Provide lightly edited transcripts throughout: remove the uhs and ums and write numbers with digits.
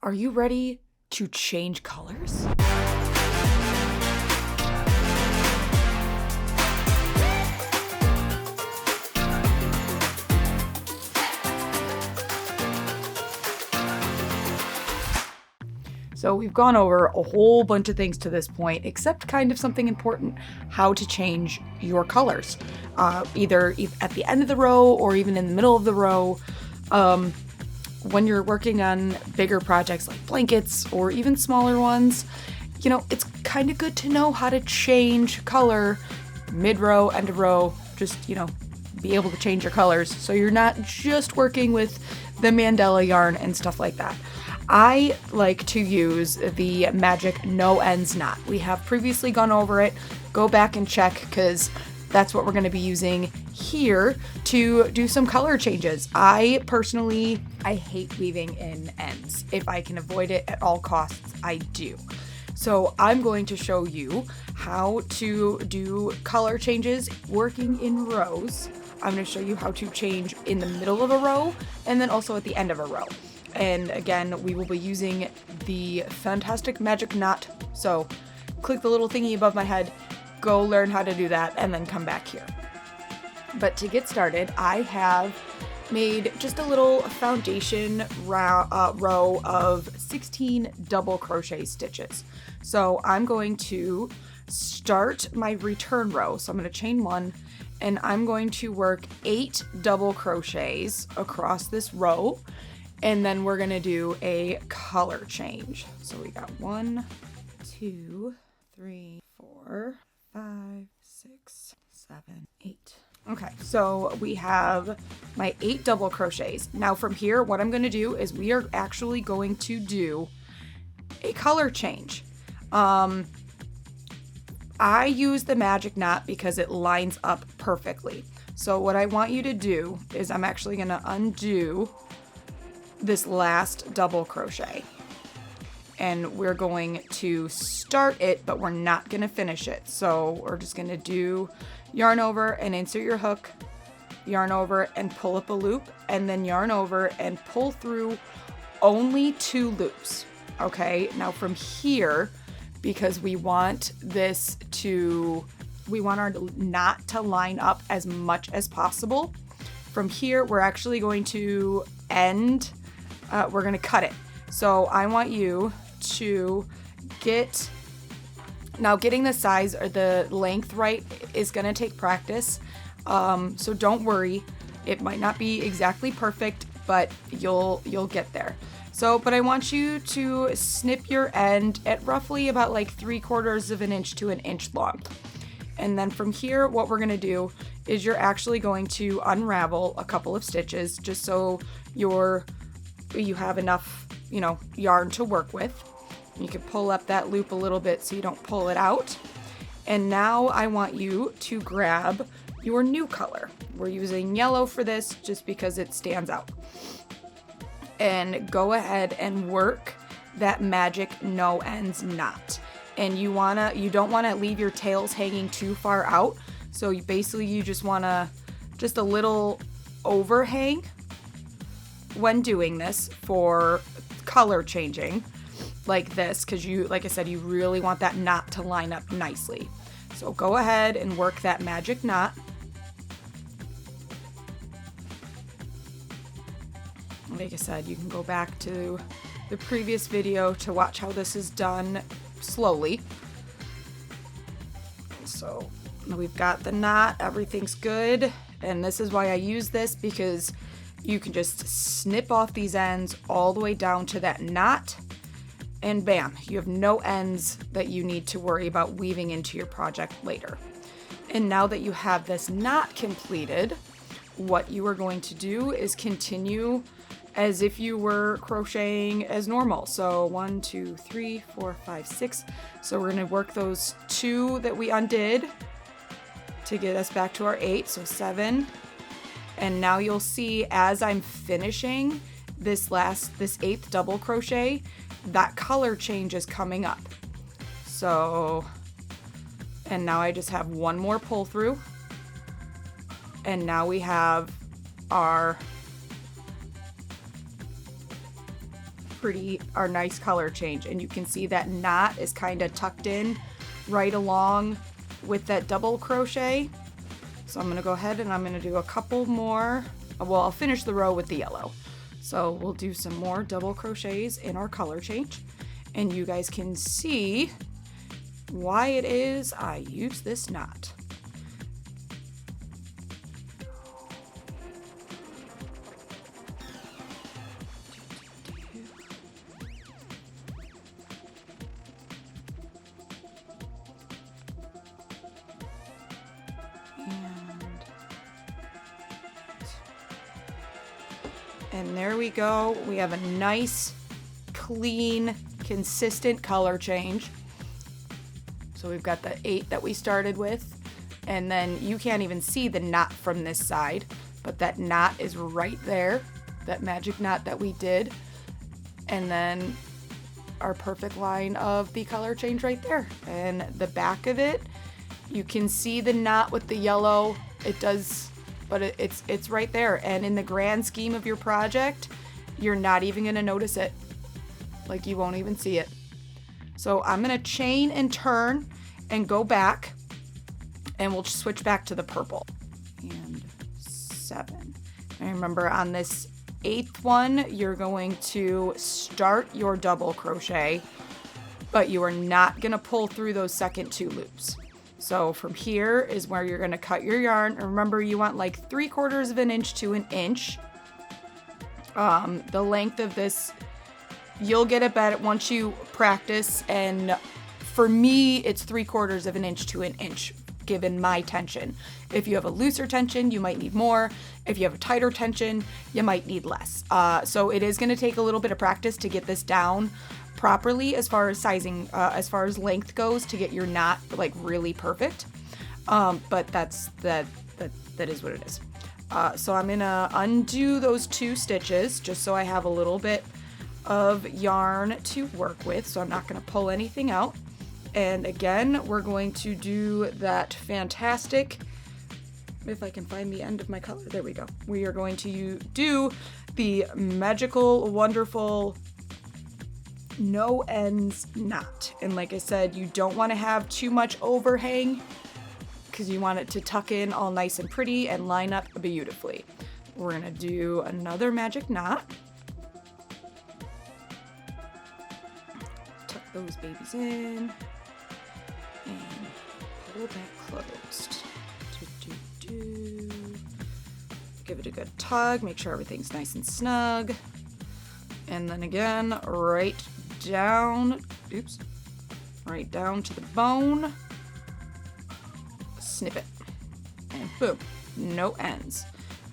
Are you ready to change colors? So we've gone over a whole bunch of things to this point, except kind of something important, how to change your colors, either at the end of the row or even in the middle of the row. When you're working on bigger projects like blankets or even smaller ones, it's kind of good to know how to change color mid-row, end of row, just, be able to change your colors so you're not just working with the Mandela yarn and stuff like that. I like to use the Magic No Ends knot. We have previously gone over it. Go back and check because that's what we're going to be using here to do some color changes. I hate weaving in ends. If I can avoid it at all costs, I do. So I'm going to show you how to do color changes working in rows. I'm going to show you how to change in the middle of a row and then also at the end of a row. And again, we will be using the fantastic magic knot. So click the little thingy above my head, go learn how to do that, and then come back here. But to get started, I have made just a little foundation row of 16 double crochet stitches. So I'm going to start my return row. So I'm going to chain one, and I'm going to work 8 double crochets across this row. And then we're going to do a color change. So we got 1, 2, 3, 4, 5, 6, 7, 8. Okay, so we have my 8 double crochets. Now from here, what I'm going to do is we are actually going to do a color change. I use the magic knot because it lines up perfectly. So what I want you to do is I'm actually going to undo this last double crochet, and we're going to start it, but we're not going to finish it. So we're just going to do yarn over and insert your hook, yarn over and pull up a loop, and then yarn over and pull through only 2 loops. Okay, now from here, because we want our knot to line up as much as possible, from here we're actually going to we're going to cut it. So I want you to getting the size or the length right is going to take practice. So don't worry. It might not be exactly perfect, but you'll get there. But I want you to snip your end at roughly about like 3/4 of an inch to an inch long. And then from here, what we're going to do is you're actually going to unravel a couple of stitches just so you have enough, yarn to work with. You can pull up that loop a little bit so you don't pull it out. And now I want you to grab your new color. We're using yellow for this just because it stands out. And go ahead and work that Magic No Ends knot. And you don't want to leave your tails hanging too far out. So you just want a little overhang when doing this for color changing like this, because like I said, you really want that knot to line up nicely. So go ahead and work that magic knot. Like I said, you can go back to the previous video to watch how this is done slowly. So we've got the knot, everything's good. And this is why I use this, because you can just snip off these ends all the way down to that knot, and bam, you have no ends that you need to worry about weaving into your project later. And now that you have this knot completed, what you are going to do is continue as if you were crocheting as normal. So 1, 2, 3, 4, 5, 6. So we're going to work those 2 that we undid to get us back to our 8. So 7. And now you'll see as I'm finishing this 8th double crochet, that color change is coming up. So, and now I just have one more pull through. And now we have our pretty, our nice color change. And you can see that knot is kind of tucked in right along with that double crochet. So I'm gonna go ahead and I'm gonna do a couple more. Well, I'll finish the row with the yellow. So we'll do some more double crochets in our color change. And you guys can see why it is I use this knot. And there we go. We have a nice, clean, consistent color change. So we've got the 8 that we started with, and then you can't even see the knot from this side, but that knot is right there, that magic knot that we did. And then our perfect line of the color change right there. And the back of it, you can see the knot with the yellow. It does, but it's right there. And in the grand scheme of your project, you're not even gonna notice it. Like, you won't even see it. So I'm gonna chain and turn and go back, and we'll switch back to the purple. And 7. And remember, on this 8th one, you're going to start your double crochet, but you are not gonna pull through those second 2 loops. So from here is where you're gonna cut your yarn. Remember, you want like 3/4 of an inch to an inch. The length of this, you'll get it better once you practice. And for me, it's 3/4 of an inch to an inch, given my tension. If you have a looser tension, you might need more. If you have a tighter tension, you might need less. So it is gonna take a little bit of practice to get this down properly as far as sizing, as far as length goes, to get your knot like really perfect. But that is what it is. So I'm gonna undo those 2 stitches just so I have a little bit of yarn to work with. So I'm not gonna pull anything out. And again, we're going to do that fantastic, if I can find the end of my color, there we go. We are going to do the magical, wonderful no ends knot. And like I said, you don't want to have too much overhang because you want it to tuck in all nice and pretty and line up beautifully. We're gonna do another magic knot. Tuck those babies in and pull that closed. Give it a good tug, make sure everything's nice and snug. And then again, right down to the bone, snip it, and boom, no ends.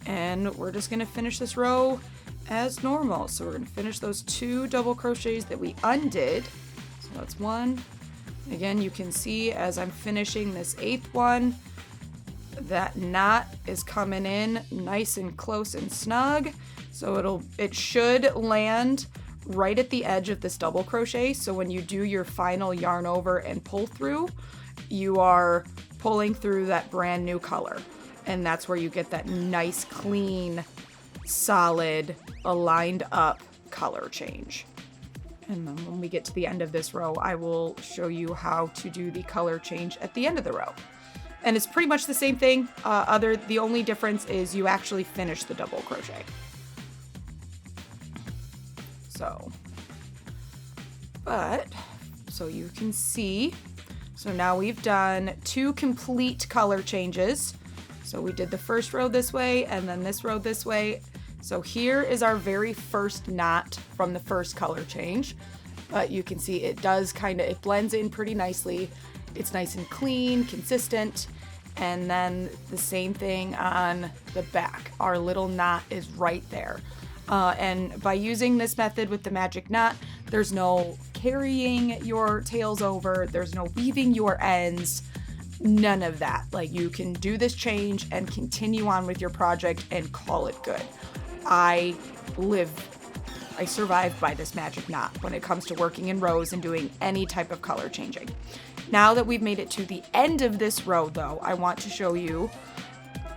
And we're just gonna finish this row as normal. So we're gonna finish those 2 double crochets that we undid. So that's 1. Again, you can see as I'm finishing this 8th one, that knot is coming in nice and close and snug. So it should land right at the edge of this double crochet. So when you do your final yarn over and pull through, you are pulling through that brand new color. And that's where you get that nice, clean, solid, aligned up color change. And then when we get to the end of this row, I will show you how to do the color change at the end of the row. And it's pretty much the same thing. The only difference is you actually finish the double crochet. So you can see, so now we've done 2 complete color changes. So we did the first row this way and then this row this way. So here is our very first knot from the first color change. But you can see it does it blends in pretty nicely. It's nice and clean, consistent. And then the same thing on the back. Our little knot is right there. And by using this method with the magic knot, there's no carrying your tails over, there's no weaving your ends, none of that. Like, you can do this change and continue on with your project and call it good. I survive by this magic knot when it comes to working in rows and doing any type of color changing. Now that we've made it to the end of this row though, I want to show you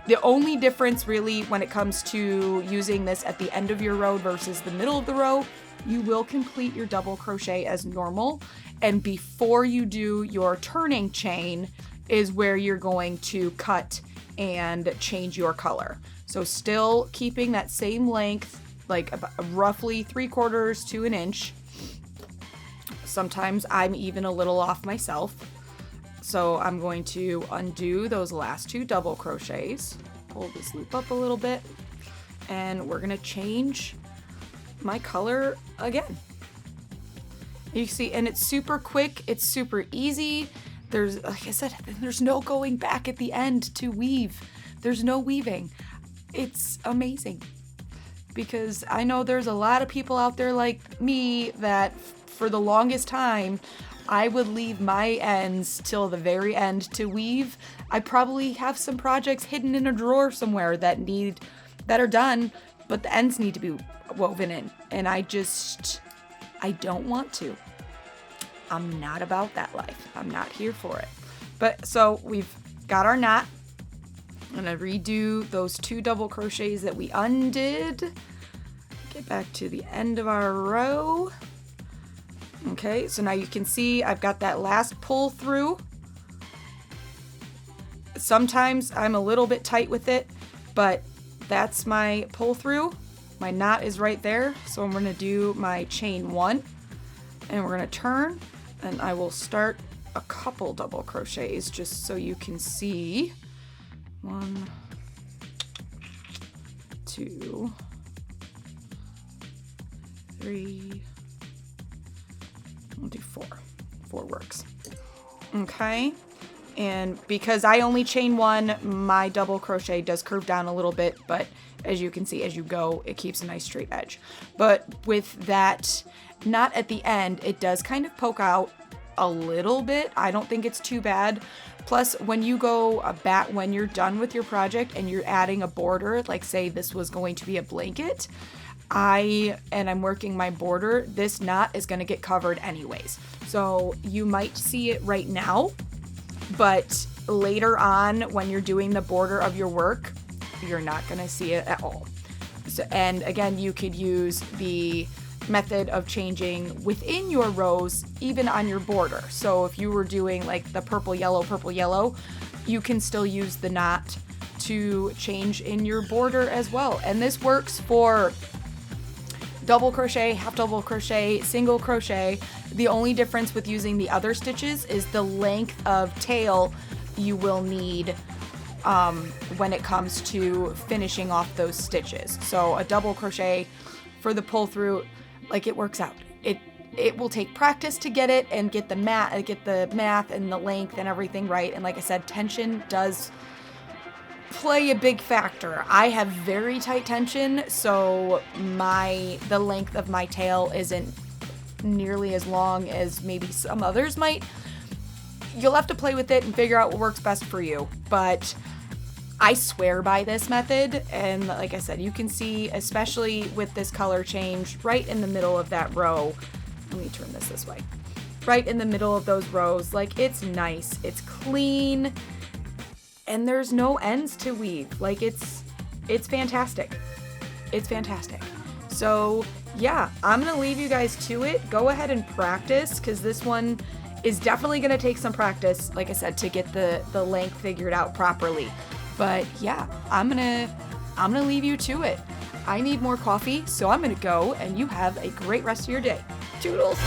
the only difference really when it comes to using this at the end of your row versus the middle of the row you will complete your double crochet as normal. And before you do your turning chain is where you're going to cut and change your color. So still keeping that same length, like about roughly 3/4 to an inch. Sometimes I'm even a little off myself. So I'm going to undo those last 2 double crochets, pull this loop up a little bit, and we're gonna change my color again. You see, and it's super quick, it's super easy. There's, like I said, there's no going back at the end to weave. There's no weaving. It's amazing. Because I know there's a lot of people out there like me that for the longest time, I would leave my ends till the very end to weave. I probably have some projects hidden in a drawer somewhere that are done, but the ends need to be woven in. And I don't want to. I'm not about that life. I'm not here for it. But so we've got our knot. I'm gonna redo those 2 double crochets that we undid. Get back to the end of our row. Okay, so now you can see I've got that last pull through. Sometimes I'm a little bit tight with it, but that's my pull through. My knot is right there, so I'm gonna do my chain 1, and we're gonna turn, and I will start a couple double crochets just so you can see. 1, 2, 3, we'll do 4. 4 works. Okay, and because I only chain 1, my double crochet does curve down a little bit, but as you can see, as you go, it keeps a nice straight edge. But with that knot at the end, it does kind of poke out a little bit. I don't think it's too bad. Plus, when you go when you're done with your project and you're adding a border, like say this was going to be a blanket, I'm working my border, this knot is going to get covered anyways. So you might see it right now, but later on when you're doing the border of your work, you're not going to see it at all. So, and again, you could use the method of changing within your rows, even on your border. So if you were doing like the purple, yellow, you can still use the knot to change in your border as well. And this works for double crochet, half double crochet, single crochet. The only difference with using the other stitches is the length of tail you will need when it comes to finishing off those stitches. So a double crochet for the pull through, like it works out. It will take practice to get it and get the math and the length and everything right. And like I said, tension does play a big factor. I have very tight tension, so the length of my tail isn't nearly as long as maybe some others might. You'll have to play with it and figure out what works best for you. But I swear by this method, and like I said, you can see, especially with this color change, right in the middle of that row. Let me turn this way. Right in the middle of those rows, like it's nice, it's clean, and there's no ends to weave. Like it's fantastic. It's fantastic. So yeah, I'm gonna leave you guys to it. Go ahead and practice, because this one is definitely gonna take some practice, like I said, to get the length figured out properly. But yeah, I'm gonna leave you to it. I need more coffee, so I'm gonna go, and you have a great rest of your day. Toodles!